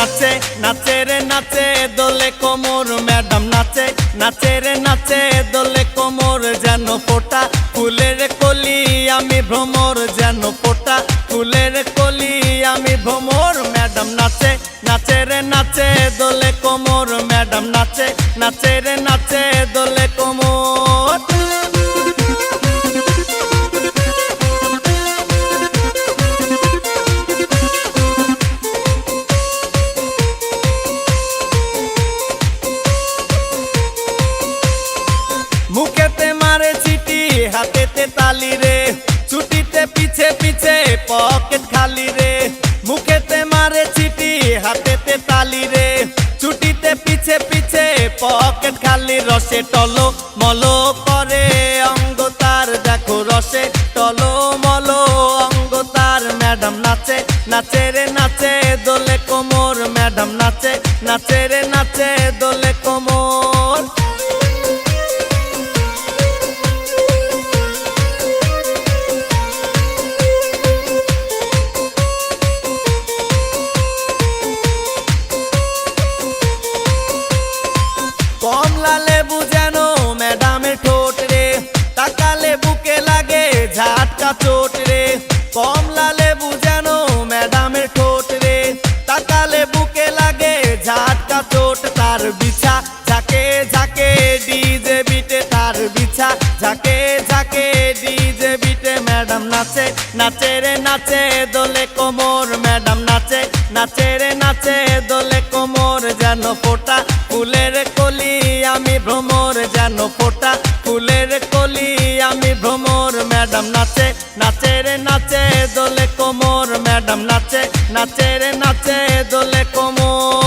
নাচে নাচে রে নাচে দোলে কোমর ম্যাডাম নাচে নাচে রে নাচে দোলে কোমর যেন ফোটা ফুলের কলি আমি ভ্রমর যেন ফোটা ফুলের কলি আমি ভ্রমর ম্যাডাম নাচে নাচে রে নাচে দোলে কোমর ম্যাডাম নাচে নাচে রে নাচে দোলে কোমর। মুখেতে মারে চিঠি হাতেতে তালি রে ছুটিতে পিছে পিছে পকেট খালি রে মুখেতে মারে চিঠি হাতেতে তালি রে ছুটিতে পিছে পিছে পকেট খালি রসে টলো মলো করে অঙ্গ তার দেখো রসে টলো মলো অঙ্গ তার ম্যাডাম নাচে নাচে রে নাচে দোলে কোমর ম্যাডাম নাচে নাচে রে নাচে দোলে কোমর। কমলা লেবু যেন ম্যাডামের ঠোঁট রে তাকালে বুকে লাগে ঝাটকা চোট রে কমলা লেবু যেন ম্যাডামের ঠোঁট রে তাকালে বুকে লাগে ঝাটকা চোট তার বিছা ঝাঁকে ঝাঁকে ডিজে বিটে তার বিছা ঝাঁকে ঝাঁকে ডিজে বিটে ম্যাডাম নাচে নাচে রে নাচে দোলে কোমর ম্যাডাম নাচে নাচে রে নাচে দোলে কোমর যেন ফোটা ফুলের কলি আমি ভ্রমর যেন ফোটা ফুলের কলি আমি ভ্রমর ম্যাডাম নাচে নাচে রে নাচে দোলে কোমর ম্যাডাম নাচে নাচে রে নাচে দোলে কোমর।